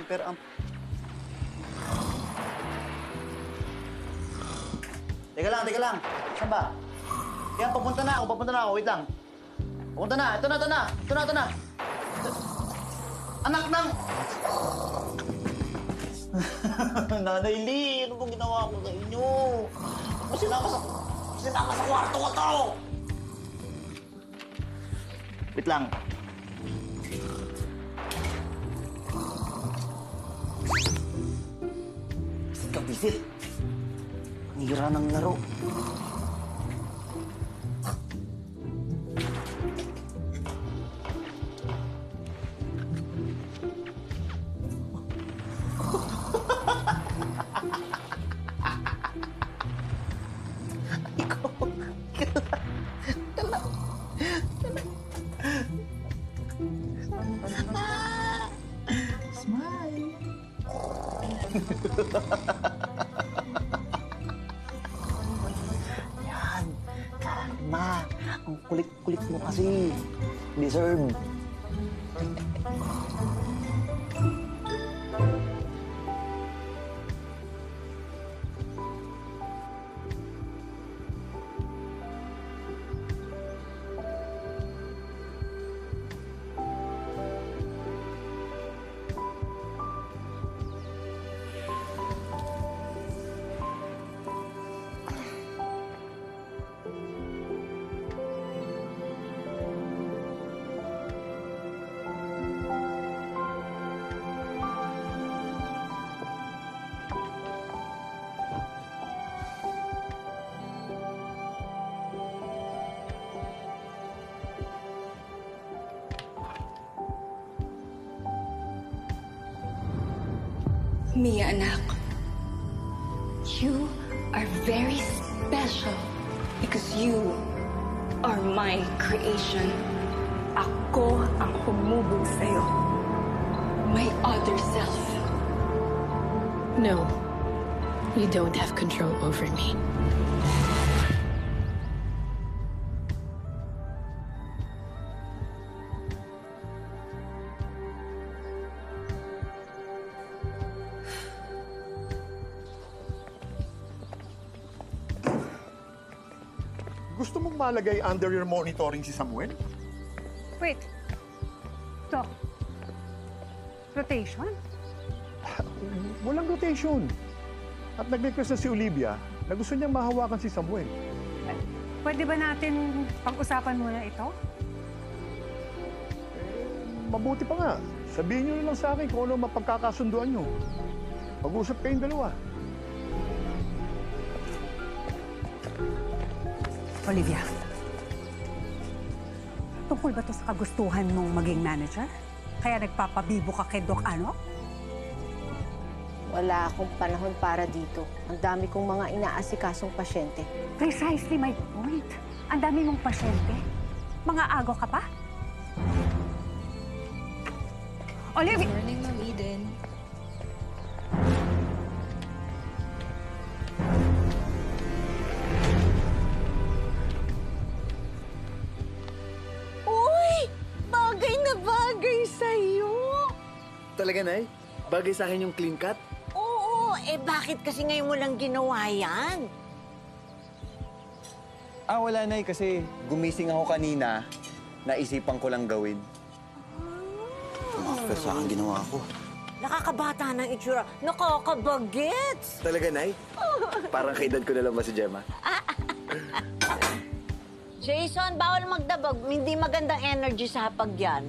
Amper. Teka lang. Saan ba? Yan, papunta na ako. Wait lang. Papunta na. Ito na. Anak ng... Nanay Lee, ano bang ginawa ko sa inyo? Sinama sa kwarto ko to! Wait lang. Kapisit. Nira ng laro. Smile. Yan. Kalma. Ang kulit-kulit mo kasi. Deserve. Mia, anak, you are very special because you are my creation. Ako ang humubog sa'yo. My other self. No, you don't have control over me. Gusto mong malagay under your monitoring si Samuel? Wait. Ito. Rotation? Walang rotation. At nag-request na si Olivia na gusto niyang mahawakan si Samuel. Pwede ba natin pag-usapan muna ito? Mabuti pa nga. Sabihin niyo na lang sa akin kung ano mapagkakasunduan niyo. Pag-usap kayong dalawa. Olivia, tungkol ba to sa kagustuhan mong maging manager? Kaya nagpapabibo ka kay Doc Ano? Wala akong panahon para dito. Ang dami kong mga inaasikasong pasyente. Precisely my point. Ang dami mong pasyente. Mga ago ka pa? Olivia! Morning, Ma'am Eden. Talaga, Nay? Bagay sa akin yung clean cut? Oo, bakit kasi ngayon mo lang ginawa yan? Wala, Nay, kasi gumising ako kanina, naisipan ko lang gawin. Pero sa akin ginawa ko. Nakakabata ng itsura. Nakakabagets! Talaga, Nay? Parang kaedad ko na lang ba si Gemma? Jason, bawal magdabag. Hindi magandang energy sa hapag yan.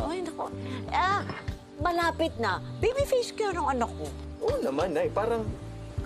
Ay, naku. Malapit na. Babyface kayo ng anak ko. Oo naman, Nay. Parang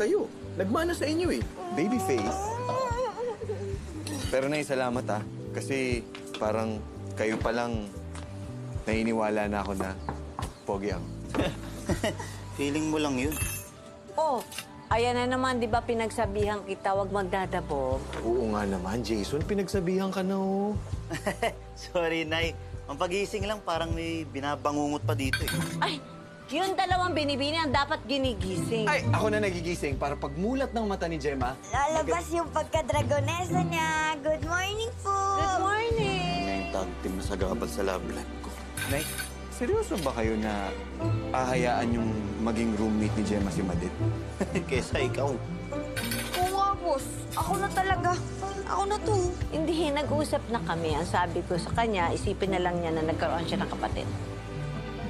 kayo. Nagmana sa inyo eh. Baby face? Pero, Nay, salamat kasi parang kayo pa lang nainiwala na ako na pogi ako. Feeling mo lang yun. Oh, ayan na naman, di ba pinagsabihan kita, wag magdadabog? Oo nga naman, Jason. Pinagsabihan ka na, oh. Sorry, Nay. Ang pagising lang parang may binabangungot pa dito eh. Ay, yung dalawang binibini ang dapat ginigising. Ay, ako na nagigising para pagmulat ng mata ni Gemma. Lalabas yung pagka-dragonesa niya. Good morning po! Good morning! Yun na yung tag team na sagabal sa love life ko. Nay, seryoso ba kayo na ahayaan yung maging roommate ni Gemma si Madit? Kesa ikaw. Oo nga, boss. Ako na talaga. Ako na to. Hindi, nag-usap na kami. Ang sabi ko sa kanya, isipin na lang niya na nagkaroon siya ng kapatid.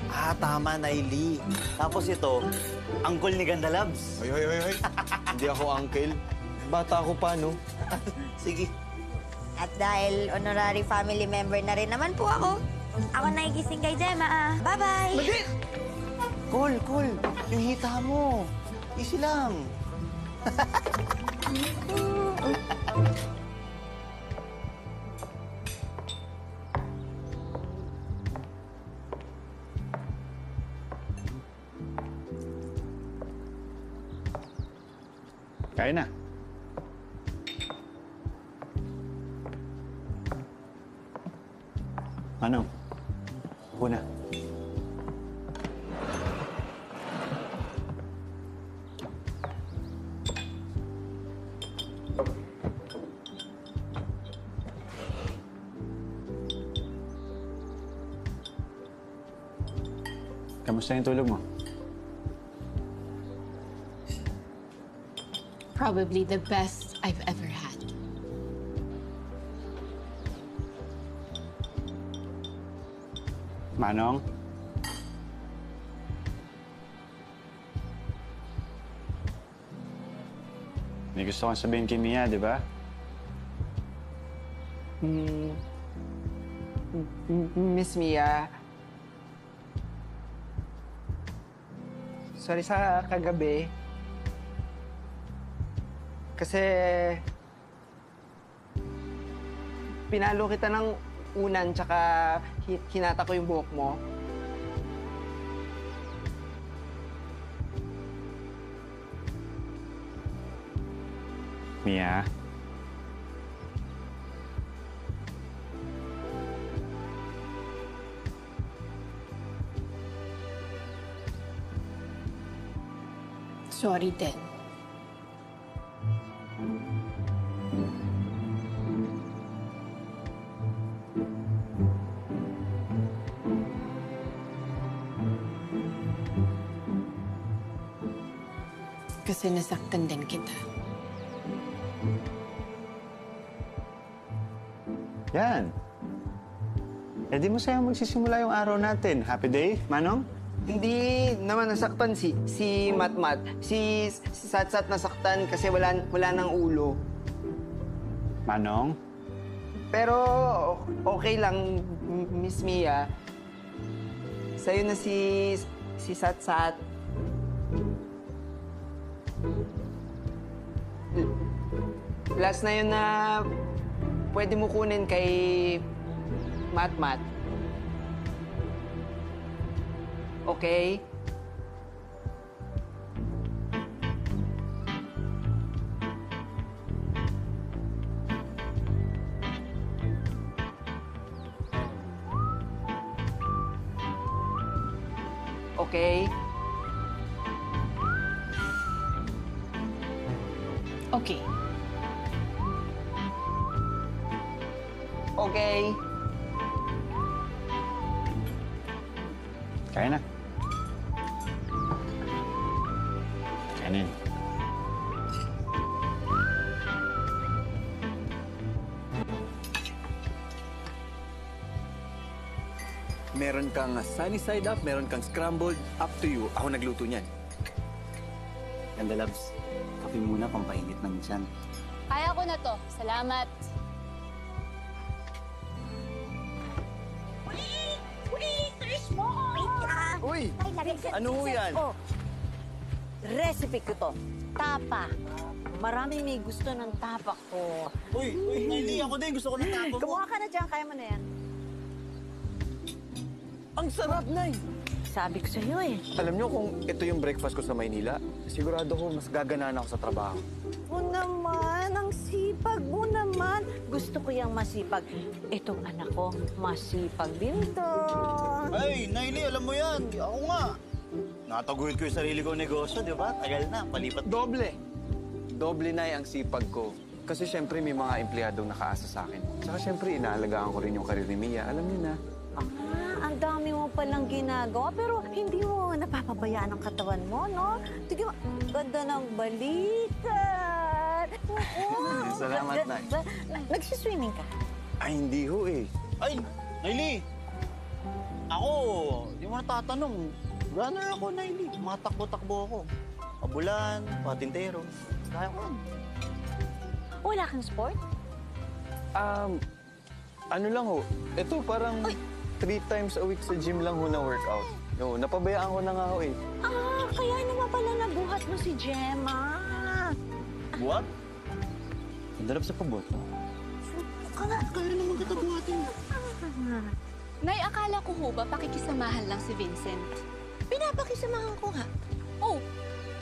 Ah, tama, Naili. Tapos ito, uncle ni Ganda Labs. Hoy. Hindi ako uncle. Bata ako pa, no? Sige. At dahil honorary family member na rin naman po ako nagigising kay Gemma. Bye-bye! Cool. Yung hita mo. Easy lang. Kaya na. Ano? Upo na. Kamusta yung tulog mo? Probably the best I've ever had. Manong? May gusto kang sabihin kay Mia, di ba? Miss Mia, sorry sa kagabi. Kasi pinalo kita ng unan tsaka hinata ko yung buhok mo. Mia? Sorry din. Kasi nasaktan din kita. Yan. Eh di mo sa'yo magsisimula yung araw natin. Happy day, Manong? Hindi naman nasaktan si Matmat. Si Satsat nasaktan kasi wala nang ulo. Manong? Pero okay lang, Miss Mia. Sa'yo na si Satsat. Last na yun na pwede mo kunin kay Matmat. Okay? Okay? Okay. Okay? Kaya na. Kaya na yun. Meron kang sunny side up, meron kang scrambled, up to you. Ako nagluto niyan. Ganda Labs, kape muna pampainit ng tiyan. Kaya ko na to. Salamat. Uy! Ano yan? Oh, recipe ko to. Tapa. Maraming may gusto ng tapa ko. Uy, Naili, ako din. Gusto ko ng tapo mo. Kumuha ka na dyan. Kaya mo na yan. Ang sarap, Nay! Sabi ko sa'yo eh. Alam niyo kung ito yung breakfast ko sa Maynila, sigurado ko mas gaganaan ako sa trabaho. O naman, ang sipag mo naman. Gusto ko yung masipag. Itong anak ko, masipag din to. Ay, Naili, alam mo yan. Ako nga. Nataguyod ko yung sarili kong negosyo, di ba? Tagal na, palipat. Doble na ang sipag ko. Kasi syempre may mga empleyadong nakaasa sa akin. Tsaka syempre inaalagaan ko rin yung karir ni Mia. Alam niyo na, Ang dami mo palang ginagawa, pero hindi mo napapabayaan ang katawan mo, no? Tignan mo, ganda ng balikat. Oo. Salamat, Nay. Nagsiswimming ka? Ay, hindi ho eh. Ay, Naili! Ako, di mo natatanong. Runner ako, Naili. Mga takbo-takbo ako. Pabulan, patintero. Kaya ko yan. Wala kang sport? Ano lang ho, ito parang 3 times a week sa gym lang ho na workout. No, napabayaan ko na nga ho eh. Kaya naman pala nabuhat mo si Gemma. Buhat? Nadalap sa pabot. Kaya naman kita buhatin. Nay, akala ko ho ba pakikisamahan lang si Vincent? Pinapakisamahan ko nga. Oh,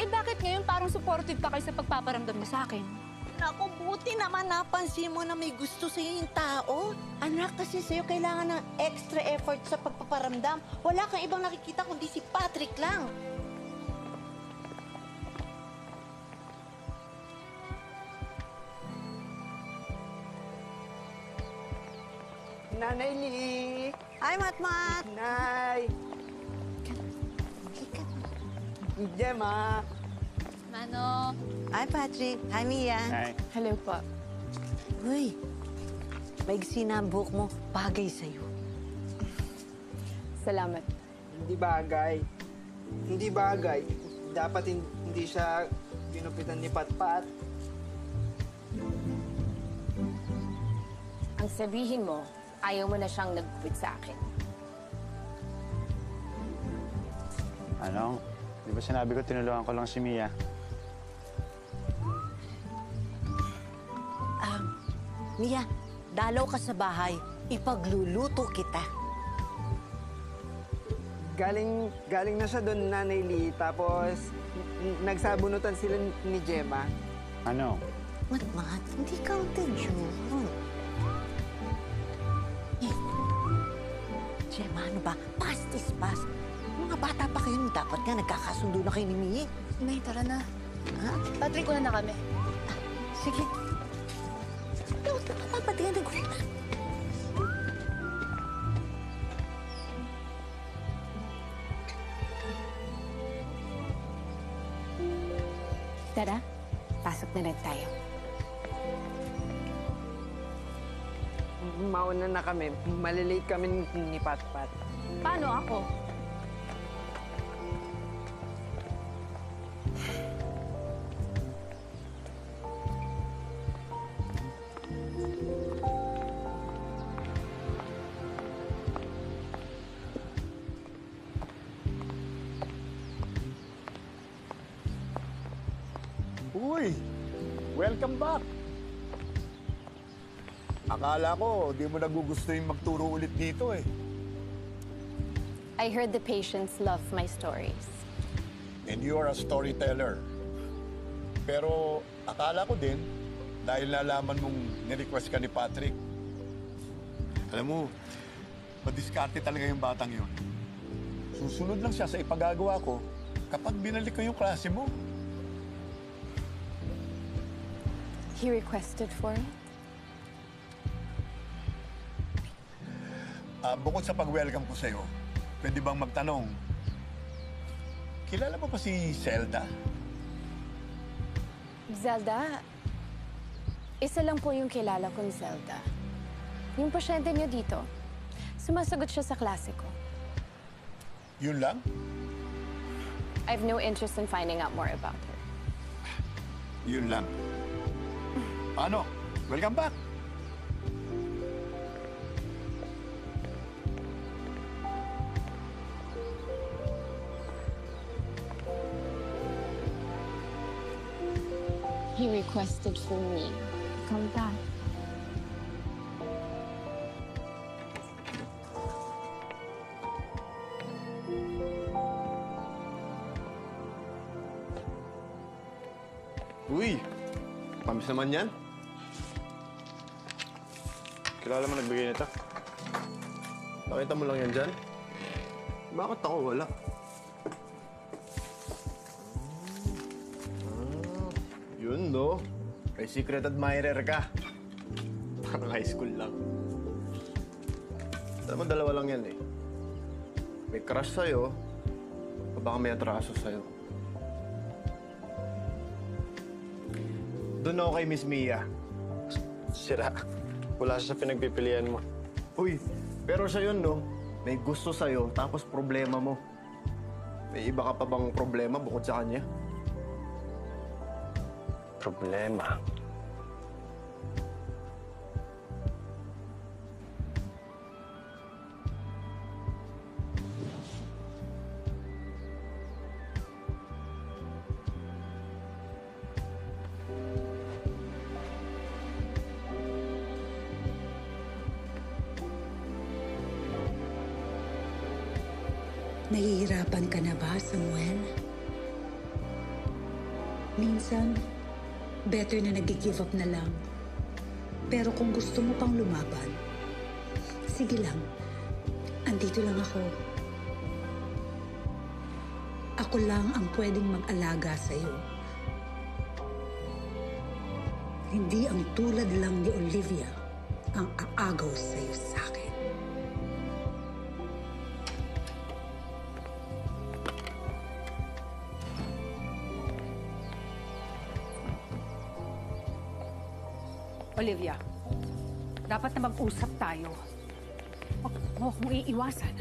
bakit ngayon parang supportive ka kayo sa pagpaparamdam niya sa akin? Naku, buti naman napansin mo na may gusto sa'yo yung tao. Anak, kasi sa'yo kailangan ng extra effort sa pagpaparamdam. Wala kang ibang nakikita kundi si Patrick lang. Nanay Lee! Ay, Matmat! Nay! Gemma! Mano, Ay, Patrick. Hi, Mia. Hello po. Uy, maigsi na ang buhok mo. Bagay sa'yo. Salamat. Hindi bagay. Hindi bagay. Dapat hindi siya pinupitan ni Patpat. Ang sabihin mo, ayaw mo na siyang nag-quit sa akin. Ano? Di ba sinabi ko tinulungan ko lang si Mia? Mia, dalaw ka sa bahay. Ipagluluto kita. Galing na siya doon, Nanay Lee. Tapos, nagsabunutan sila ni Gemma. Ano? Matmat, hindi counted yun. Gemma, ano ba? Past is past. Mga bata pa kayo, dapat nga nagkakasundo na kayo ni Mia. Nay, tara na. Ha? Patrick, una na kami. Sige. Dapat nga nag-ulit. Tara, pasok na rin tayo. Mauna na kami. Malilate kami ni Patpat. Paano ako? Uy! Welcome back! Akala ko, di mo nagugusto yung magturo ulit dito eh. I heard the patients love my stories. And you are a storyteller. Pero akala ko din, dahil nalaman mong nirequest ka ni Patrick. Alam mo, madiskarte talaga yung batang yun. Susunod lang siya sa ipagagawa ko kapag binalik ko yung klase mo. He requested for it? Bukod sa pag-welcome ko sa'yo, pwede bang magtanong, kilala mo pa si Zelda? Zelda, isa lang po yung kilala kong Zelda. Yung pasyente niyo dito, sumasagot siya sa klase ko. Yun lang? I have no interest in finding out more about her. Yun lang. Paano? Welcome back! He requested for me. Come back. Uy! Pamis naman yan. Kilala mo nagbigay nito? Nakita mo lang yan dyan? Bakit ako wala? Yun, no? May secret admirer ka. Parang high school lang. Alam mo, dalawa lang yan eh. May crush sa'yo, o baka may atraso sa'yo. Doon ako kay Miss Mia. Sira. Wala siya sa pinagpipilian mo. Uy, pero siya yun, no? May gusto sa'yo, tapos problema mo. May iba ka pa bang problema bukod sa kanya? Problema? Nahihirapan ka na ba, Samuel? Minsan, better na nag-give up na lang. Pero kung gusto mo pang lumaban, sige lang. Andito lang ako. Ako lang ang pwedeng mag-alaga sa'yo. Hindi ang tulad lang ni Olivia ang aagaw sa'yo sa akin. Olivia, dapat na mag-usap tayo. Huwag mo akong iiwasan.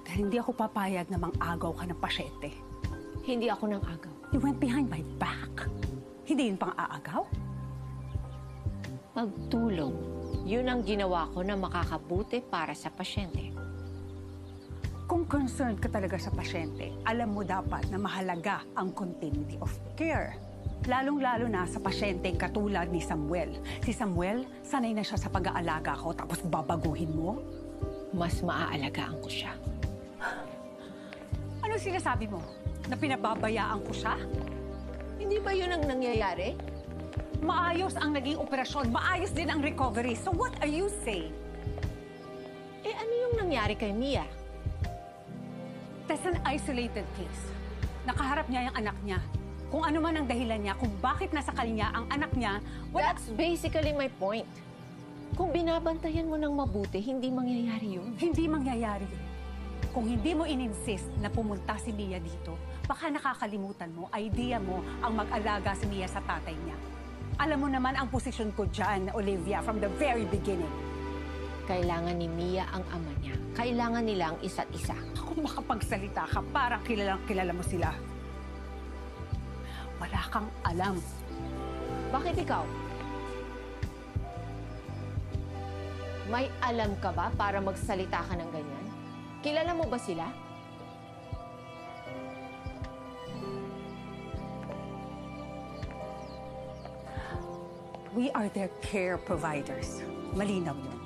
Dahil hindi ako papayag na mang-agaw ka ng pasyente. Hindi ako nang agaw. You went behind my back. Hindi yun pang aagaw? Pagtulong. Yun ang ginawa ko na makakabuti para sa pasyente. Kung concerned ka talaga sa pasyente, alam mo dapat na mahalaga ang continuity of care. Lalong-lalo na sa pasyenteng katulad ni Samuel. Si Samuel, sanay na siya sa pag-aalaga ko tapos babaguhin mo? Mas maaalagaan ko siya. Ano sinasabi mo? Na pinababayaan ko siya? Hindi ba yun ang nangyayari? Maayos ang naging operasyon, maayos din ang recovery. So what are you saying? Eh ano yung nangyari kay Mia? That's an isolated case. Nakaharap niya yung anak niya. Kung ano man ang dahilan niya, kung bakit nasa kanya ang anak niya, wala... That's basically my point. Kung binabantayan mo ng mabuti, hindi mangyayari yun. Hindi mangyayari yun. Kung hindi mo in-insist na pumunta si Mia dito, baka nakakalimutan mo, idea mo ang mag-alaga si Mia sa tatay niya. Alam mo naman ang posisyon ko dyan, Olivia, from the very beginning. Kailangan ni Mia ang ama niya. Kailangan nila ang isa't isa. Kung makapagsalita ka, parang kilala mo sila. Wala kang alam. Bakit ikaw? May alam ka ba para magsalita ka ng ganyan? Kilala mo ba sila? We are their care providers. Malinaw yun.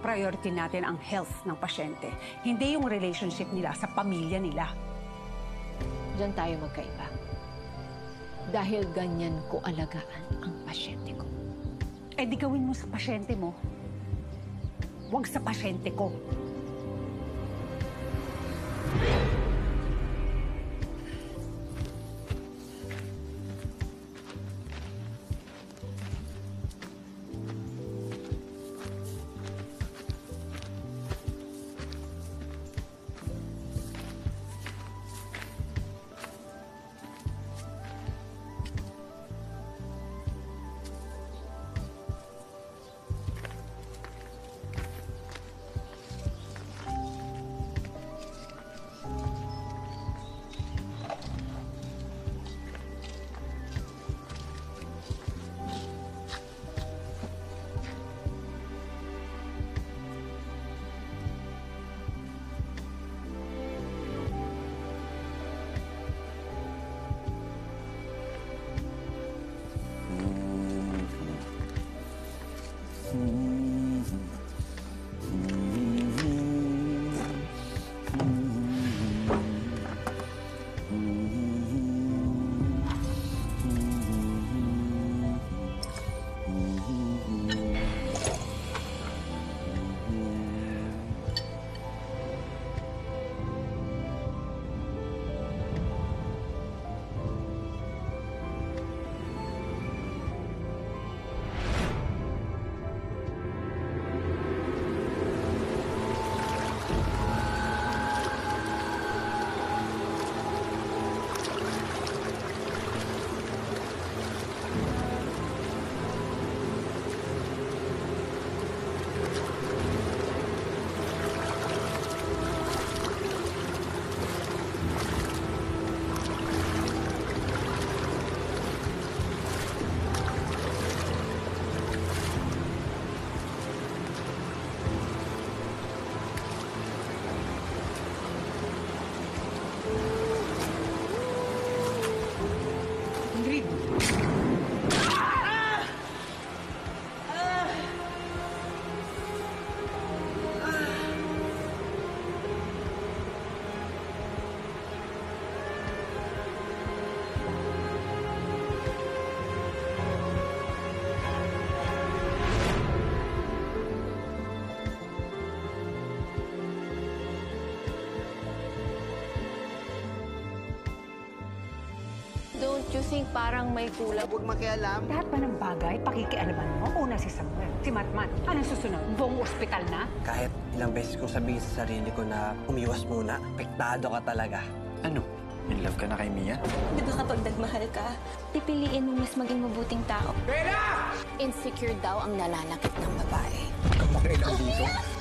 Priority natin ang health ng pasyente, hindi yung relationship nila sa pamilya nila. Diyan tayo magkaiba. Dahil ganyan ko alagaan ang pasyente ko. Eh di gawin mo sa pasyente mo. Huwag sa pasyente ko. Don't you think parang may kulang? Huwag makialam. Lahat ba ng bagay, pakikialaman mo? Una si Samuel, si Matmat. Anong susunod? Buong ospital na? Kahit ilang beses kong sabihin sa sarili ko na umiwas muna, apektado ka talaga. Ano? In love ka na kay Mia? Di ba kapag nagmahal ka, pipiliin mo mas maging mabuting tao? Insecure daw ang nananakit ng babae. Huwag kang makialam dito.